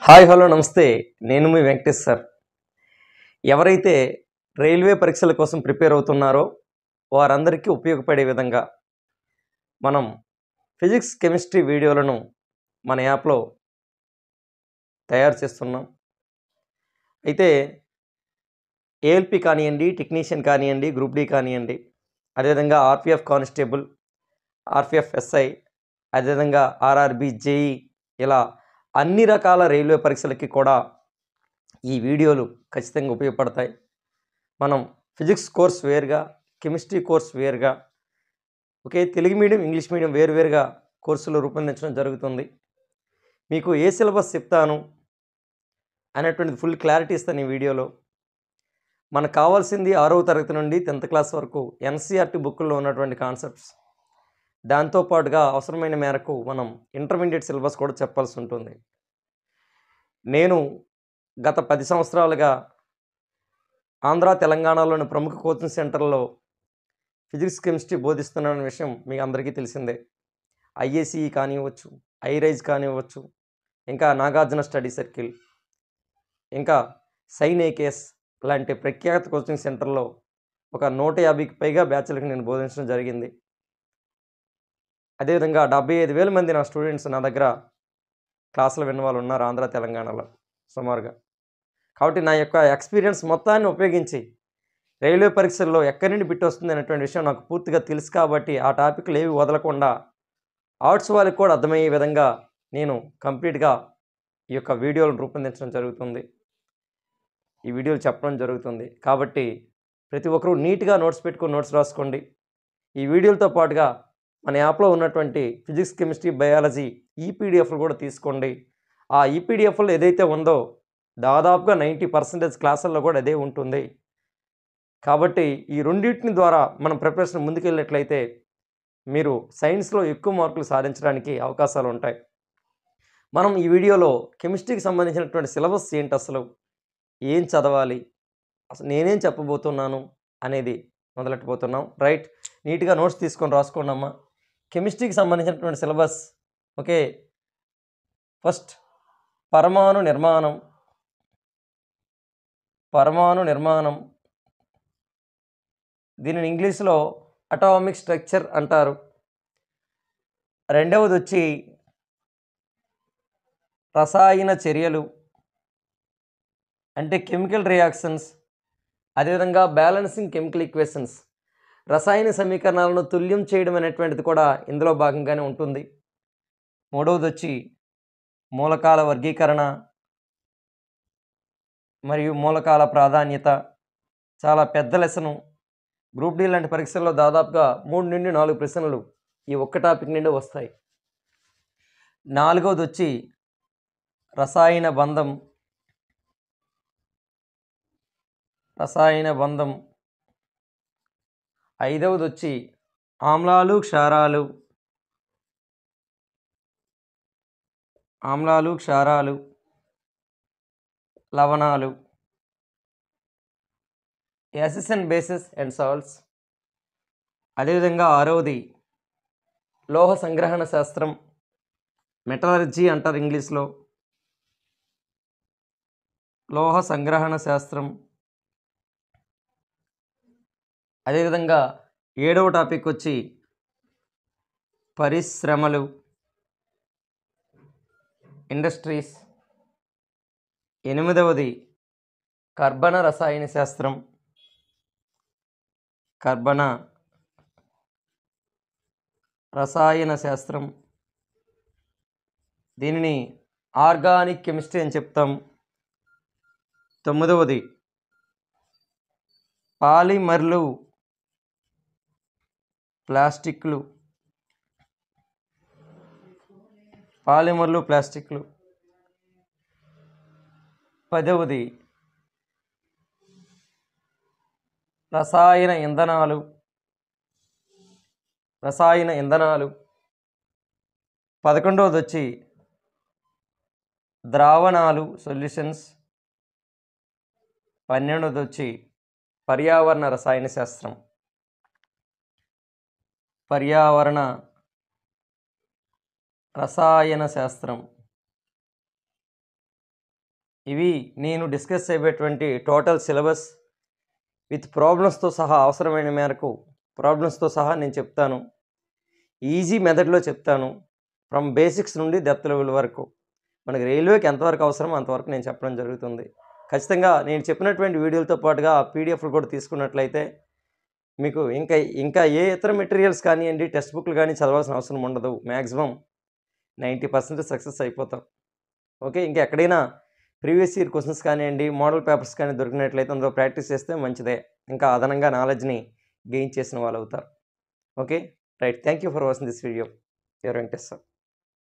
Hi hello నమస్తే. నేను మీ Venkatesh sir. ఎవరైతే రైల్వే పరీక్షల కోసం ప్రిపేర్ అవుతున్నారో వారందరికీ ఉపయోగపడే విధంగా మనం ఫిజిక్స్ కెమిస్ట్రీ వీడియోలను మన యాప్లో తయారు చేస్తున్నాం. అయితే ఏఎల్పి కానివ్వండి, టెక్నీషియన్ కానివ్వండి, గ్రూప్ డి కానివ్వండి, అదేవిధంగా ఆర్పిఎఫ్ కానిస్టేబుల్, ఆర్పిఎఫ్ ఎస్ఐ, అదేవిధంగా ఆర్ఆర్బి, జేఈ, ఇలా అన్ని రకాల రైల్వే పరీక్షలకి కూడా ఈ వీడియోలు ఖచ్చితంగా ఉపయోగపడతాయి. మనం ఫిజిక్స్ కోర్స్ వేరుగా, కెమిస్ట్రీ కోర్స్ వేరుగా, తెలుగు మీడియం, ఇంగ్లీష్ మీడియం వేరువేరుగా కోర్సులు రూపొందించడం జరుగుతుంది. మీకు ఏ సిలబస్ చెప్తాను అనేటువంటిది ఫుల్ క్లారిటీ ఇస్తాను ఈ వీడియోలో. మనకు కావాల్సింది 6వ తరగతి నుండి 10th క్లాస్ వరకు ఎన్సీఆర్టీ బుక్లో ఉన్నటువంటి కాన్సెప్ట్స్. దాంతోపాటుగా అవసరమైన మేరకు మనం ఇంటర్మీడియట్ సిలబస్ కూడా చెప్పాల్సి ఉంటుంది. నేను గత 10 సంవత్సరాలుగా ఆంధ్ర, తెలంగాణలోని ప్రముఖ కోచింగ్ సెంటర్లో ఫిజిక్స్ కెమిస్ట్రీ బోధిస్తున్నాన విషయం మీకు అందరికీ తెలిసిందే. ఐఏసీఈ కానివ్వచ్చు, ఐరైజ్ కానివ్వచ్చు, ఇంకా నాగార్జున స్టడీ సర్కిల్, ఇంకా సైన్ ఏకేఎస్ లాంటి ప్రఖ్యాత కోచింగ్ సెంటర్లో ఒక 150కి పైగా బ్యాచ్లకు నేను బోధించడం జరిగింది. అదేవిధంగా 75,000 మంది నా స్టూడెంట్స్ నా దగ్గర క్లాసులు విన్న వాళ్ళు ఉన్నారు ఆంధ్ర, తెలంగాణలో సుమారుగా. కాబట్టి నా యొక్క ఎక్స్పీరియన్స్ మొత్తాన్ని ఉపయోగించి రైల్వే పరీక్షల్లో ఎక్కడి నుండి బిట్ వస్తుంది అనేటువంటి విషయం నాకు పూర్తిగా తెలుసు. కాబట్టి ఆ టాపిక్లు ఏవి వదలకుండా ఆర్ట్స్ వాళ్ళకి కూడా అర్థమయ్యే విధంగా నేను కంప్లీట్గా ఈ యొక్క వీడియోలను రూపొందించడం జరుగుతుంది, ఈ వీడియోలు చెప్పడం జరుగుతుంది. కాబట్టి ప్రతి ఒక్కరూ నీట్గా నోట్స్ పెట్టుకొని నోట్స్ రాసుకోండి. ఈ వీడియోలతో పాటుగా మన యాప్లో ఉన్నటువంటి ఫిజిక్స్, కెమిస్ట్రీ, బయాలజీ ఈపీడిఎఫ్లు కూడా తీసుకోండి. ఆ ఈపీడిఎఫ్లో ఏదైతే ఉందో దాదాపుగా 90% క్లాసుల్లో కూడా అదే ఉంటుంది. కాబట్టి ఈ రెండింటిని ద్వారా మనం ప్రిపరేషన్ ముందుకెళ్ళినట్లయితే మీరు సైన్స్లో ఎక్కువ మార్కులు సాధించడానికి అవకాశాలు ఉంటాయి. మనం ఈ వీడియోలో కెమిస్ట్రీకి సంబంధించినటువంటి సిలబస్ ఏంటి, అసలు ఏం చదవాలి, అసలు నేనేం చెప్పబోతున్నాను అనేది మొదలెట్టబోతున్నాం. రైట్, నీట్గా నోట్స్ తీసుకొని రాసుకోండి అమ్మా. కెమిస్ట్రీకి సంబంధించినటువంటి సిలబస్. ఫస్ట్ పరమాణు నిర్మాణం, దీనిని ఇంగ్లీష్లో అటామిక్ స్ట్రక్చర్ అంటారు. రెండవది వచ్చి రసాయన చర్యలు అంటే కెమికల్ రియాక్షన్స్, అదేవిధంగా బ్యాలెన్సింగ్ కెమికల్ ఈక్వేషన్స్, రసాయన సమీకరణాలను తుల్యం చేయడం అనేటువంటిది కూడా ఇందులో భాగంగానే ఉంటుంది. మూడవది వచ్చి మూలకాల వర్గీకరణ మరియు మూలకాల ప్రాధాన్యత. చాలా పెద్ద లెసను. గ్రూప్ డి లాంటి పరీక్షల్లో దాదాపుగా 3 నుండి 4 ప్రశ్నలు ఈ ఒక్క టాపిక్ నుండి వస్తాయి. నాలుగవది వచ్చి రసాయన బంధం. ఐదవది వచ్చి ఆమ్లాలు, క్షారాలు, లవణాలు, acids and bases and salts. అదేవిధంగా ఆరవది లోహ సంగ్రహణ శాస్త్రం, మెటలర్జీ అంటారు ఇంగ్లీష్లో. లోహ సంగ్రహణ శాస్త్రం. అదేవిధంగా ఏడవ టాపిక్ వచ్చి పరిశ్రమలు, ఇండస్ట్రీస్. ఎనిమిదవది కర్బన రసాయన శాస్త్రం, దీనిని ఆర్గానిక్ కెమిస్ట్రీ అని చెప్తాం. తొమ్మిదవది పాలిమర్లు, ప్లాస్టిక్లు. పదవది రసాయన ఇంధనాలు. 11వది వచ్చి ద్రావణాలు, సొల్యూషన్స్. 12వది వచ్చి పర్యావరణ రసాయన శాస్త్రం. పర్యావరణ రసాయన శాస్త్రం. ఇవి నేను డిస్కస్ చేయబోయేటువంటి టోటల్ సిలబస్ విత్ ప్రాబ్లమ్స్తో సహా, అవసరమైన మేరకు ప్రాబ్లమ్స్తో సహా నేను చెప్తాను. ఈజీ మెథడ్లో చెప్తాను. ఫ్రమ్ బేసిక్స్ నుండి డెప్త్ లెవెల్ వరకు మనకి రైల్వేకి ఎంతవరకు అవసరమో అంతవరకు నేను చెప్పడం జరుగుతుంది. ఖచ్చితంగా నేను చెప్పినటువంటి వీడియోలతో పాటుగా పీడిఎఫ్లు కూడా తీసుకున్నట్లయితే మీకు ఇంకా ఏ ఇతర మెటీరియల్స్ కానివ్వండి, టెక్స్ట్ బుక్లు కానీ చదవాల్సిన అవసరం ఉండదు. మ్యాక్సిమం 90% సక్సెస్ అయిపోతాం. ఓకే, ఇంకా ఎక్కడైనా ప్రీవియస్ ఇయర్ క్వశ్చన్స్ కానివ్వండి, మోడల్ పేపర్స్ కానీ దొరికినట్లయితే అందులో ప్రాక్టీస్ చేస్తే మంచిదే. ఇంకా అదనంగా నాలెడ్జ్ని గెయిన్ చేసిన వాళ్ళు అవుతారు. Okay, right. Thank you for watching this video. Your Venkatesh sir.